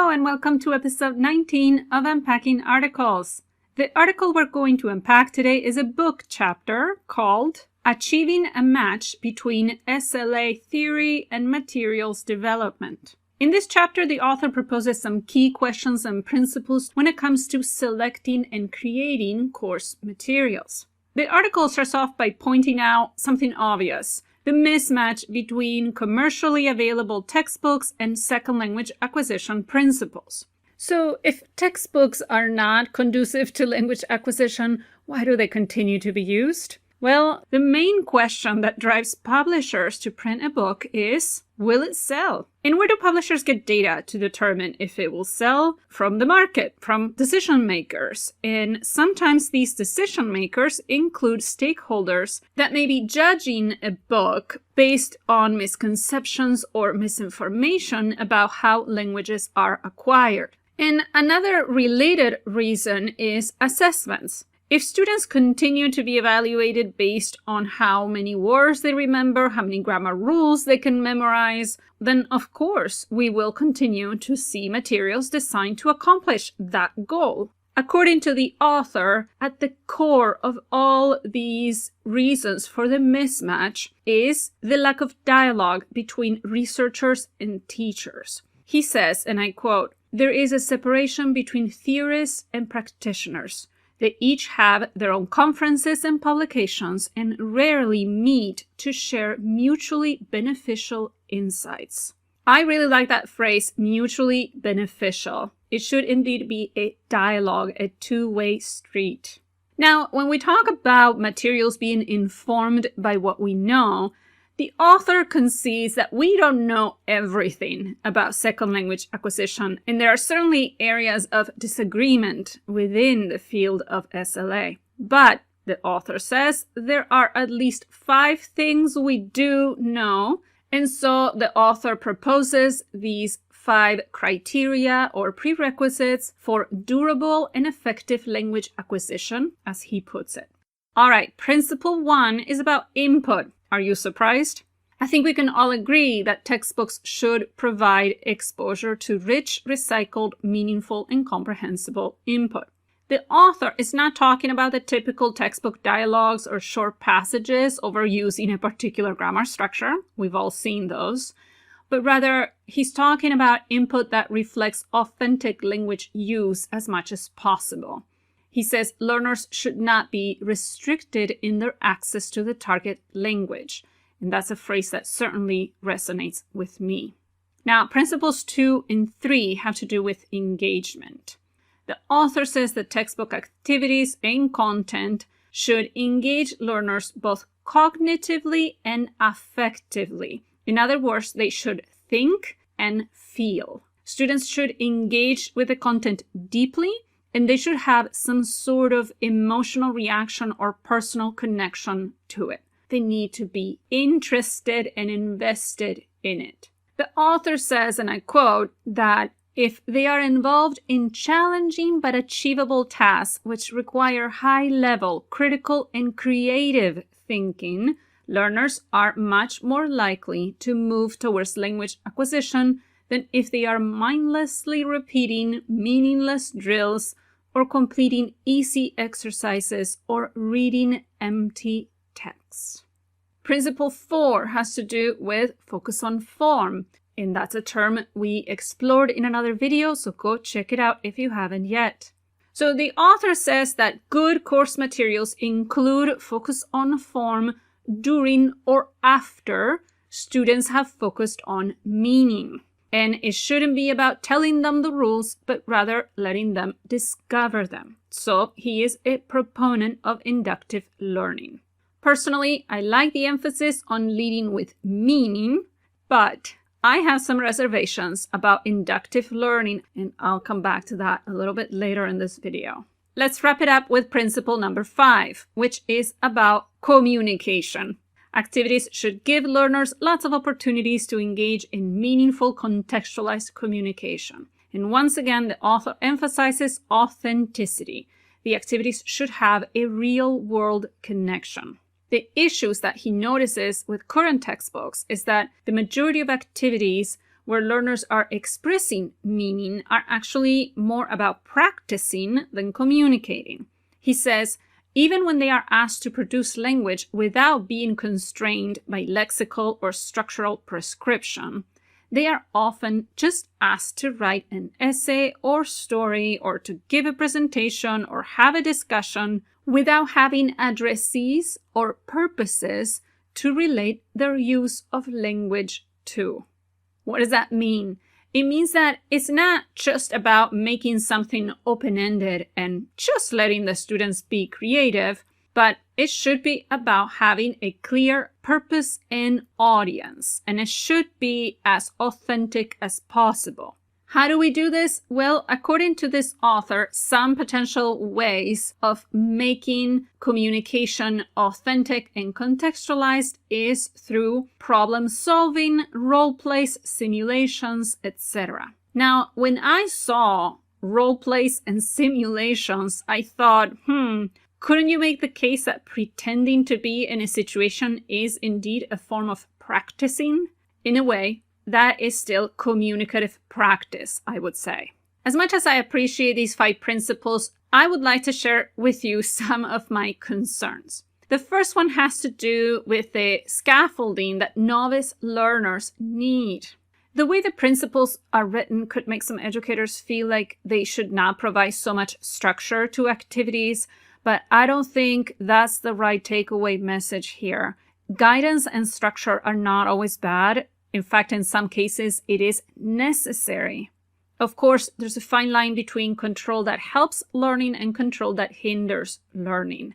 Hello and welcome to episode 19 of Unpacking Articles. The article we're going to unpack today is a book chapter called Achieving a Match Between SLA Theory and Materials Development. In this chapter, the author proposes some key questions and principles when it comes to selecting and creating course materials. The article starts off by pointing out something obvious: the mismatch between commercially available textbooks and second language acquisition principles. So if textbooks are not conducive to language acquisition, why do they continue to be used? Well, the main question that drives publishers to print a book is, will it sell? And where do publishers get data to determine if it will sell? From the market, from decision makers. And sometimes these decision makers include stakeholders that may be judging a book based on misconceptions or misinformation about how languages are acquired. And another related reason is assessments. If students continue to be evaluated based on how many words they remember, how many grammar rules they can memorize, then of course we will continue to see materials designed to accomplish that goal. According to the author, at the core of all these reasons for the mismatch is the lack of dialogue between researchers and teachers. He says, and I quote, "There is a separation between theorists and practitioners. They each have their own conferences and publications and rarely meet to share mutually beneficial insights." I really like that phrase, mutually beneficial. It should indeed be a dialogue, a two-way street. Now, when we talk about materials being informed by what we know, the author concedes that we don't know everything about second language acquisition, and there are certainly areas of disagreement within the field of SLA. But, the author says, there are at least 5 things we do know, and so the author proposes these 5 criteria or prerequisites for durable and effective language acquisition, as he puts it. All right, principle 1 is about input. Are you surprised? I think we can all agree that textbooks should provide exposure to rich, recycled, meaningful, and comprehensible input. The author is not talking about the typical textbook dialogues or short passages over using a particular grammar structure. We've all seen those. But rather, he's talking about input that reflects authentic language use as much as possible. He says learners should not be restricted in their access to the target language. And that's a phrase that certainly resonates with me. Now, principles 2 and 3 have to do with engagement. The author says that textbook activities and content should engage learners both cognitively and affectively. In other words, they should think and feel. Students should engage with the content deeply, and they should have some sort of emotional reaction or personal connection to it. They need to be interested and invested in it. The author says, and I quote, that if they are involved in challenging but achievable tasks which require high-level, critical, and creative thinking, learners are much more likely to move towards language acquisition than if they are mindlessly repeating meaningless drills or completing easy exercises or reading empty text. Principle 4 has to do with focus on form, and that's a term we explored in another video, so go check it out if you haven't yet. So the author says that good course materials include focus on form during or after students have focused on meaning. And it shouldn't be about telling them the rules, but rather letting them discover them. So he is a proponent of inductive learning. Personally, I like the emphasis on leading with meaning, but I have some reservations about inductive learning, and I'll come back to that a little bit later in this video. Let's wrap it up with principle number 5, which is about communication. Activities should give learners lots of opportunities to engage in meaningful contextualized communication. And once again, the author emphasizes authenticity. The activities should have a real-world connection. The issues that he notices with current textbooks is that the majority of activities where learners are expressing meaning, are actually more about practicing than communicating. He says, even when they are asked to produce language without being constrained by lexical or structural prescription, they are often just asked to write an essay or story or to give a presentation or have a discussion without having addressees or purposes to relate their use of language to. What does that mean? It means that it's not just about making something open-ended and just letting the students be creative, but it should be about having a clear purpose and audience, and it should be as authentic as possible. How do we do this? Well, according to this author, some potential ways of making communication authentic and contextualized is through problem solving, role plays, simulations, etc. Now, when I saw role plays and simulations, I thought, couldn't you make the case that pretending to be in a situation is indeed a form of practicing? In a way, that is still communicative practice, I would say. As much as I appreciate these 5 principles, I would like to share with you some of my concerns. The first one has to do with the scaffolding that novice learners need. The way the principles are written could make some educators feel like they should not provide so much structure to activities, but I don't think that's the right takeaway message here. Guidance and structure are not always bad. In fact, in some cases, it is necessary. Of course, there's a fine line between control that helps learning and control that hinders learning.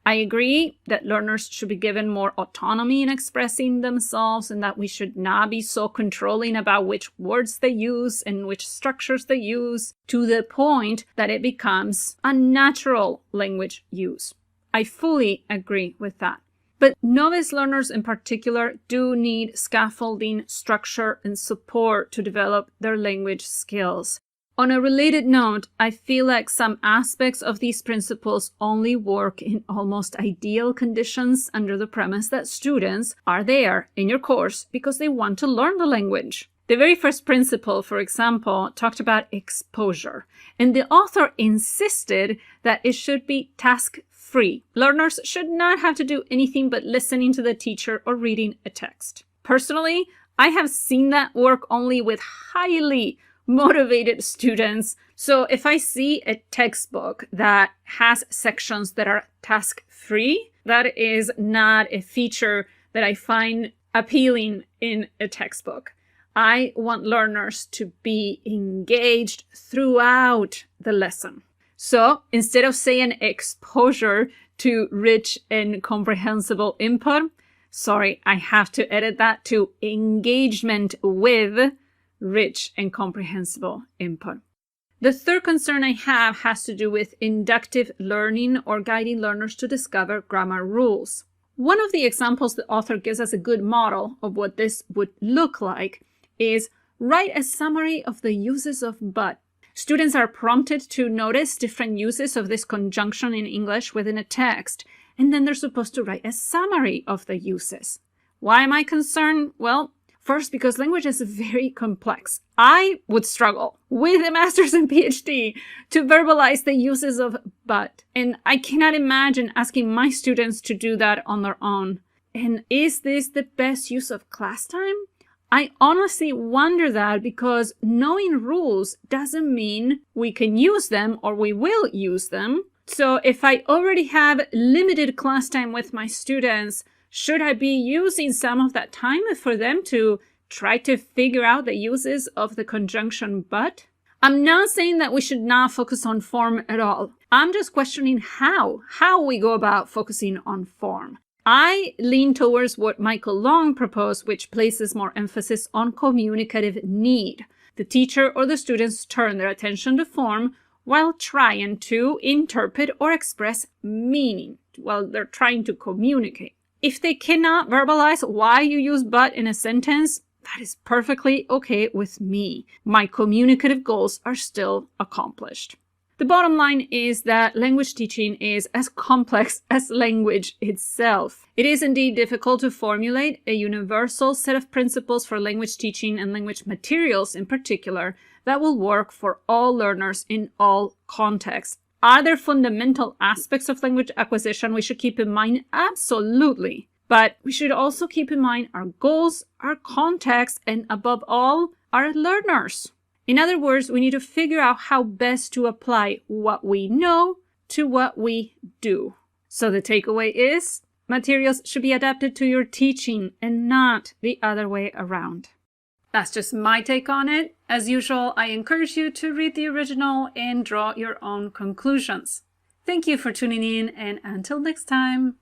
I agree that learners should be given more autonomy in expressing themselves and that we should not be so controlling about which words they use and which structures they use to the point that it becomes unnatural language use. I fully agree with that. But novice learners in particular do need scaffolding, structure, and support to develop their language skills. On a related note, I feel like some aspects of these principles only work in almost ideal conditions under the premise that students are there in your course because they want to learn the language. The very first principle, for example, talked about exposure, and the author insisted that it should be task-free. Learners should not have to do anything but listening to the teacher or reading a text. Personally, I have seen that work only with highly motivated students. So if I see a textbook that has sections that are task-free, that is not a feature that I find appealing in a textbook. I want learners to be engaged throughout the lesson. So instead of saying exposure to rich and comprehensible input, sorry, I have to edit that to engagement with rich and comprehensible input. The third concern I have has to do with inductive learning or guiding learners to discover grammar rules. One of the examples the author gives us a good model of what this would look like is write a summary of the uses of but. Students are prompted to notice different uses of this conjunction in English within a text, and then they're supposed to write a summary of the uses. Why am I concerned? Well, first, because language is very complex. I would struggle with a master's and PhD to verbalize the uses of but, and I cannot imagine asking my students to do that on their own. And is this the best use of class time? I honestly wonder that, because knowing rules doesn't mean we can use them or we will use them. So if I already have limited class time with my students, should I be using some of that time for them to try to figure out the uses of the conjunction but? I'm not saying that we should not focus on form at all. I'm just questioning how we go about focusing on form. I lean towards what Michael Long proposed, which places more emphasis on communicative need. The teacher or the students turn their attention to form while trying to interpret or express meaning, while they're trying to communicate. If they cannot verbalize why you use but in a sentence, that is perfectly okay with me. My communicative goals are still accomplished. The The bottom line is that language teaching is as complex as language itself. It is indeed difficult to formulate a universal set of principles for language teaching and language materials in particular that will work for all learners in all contexts. Are there fundamental aspects of language acquisition we should keep in mind? Absolutely. But we should also keep in mind our goals, our context, and above all, our learners. In other words, we need to figure out how best to apply what we know to what we do. So the takeaway is, materials should be adapted to your teaching and not the other way around. That's just my take on it. As usual, I encourage you to read the original and draw your own conclusions. Thank you for tuning in, and until next time.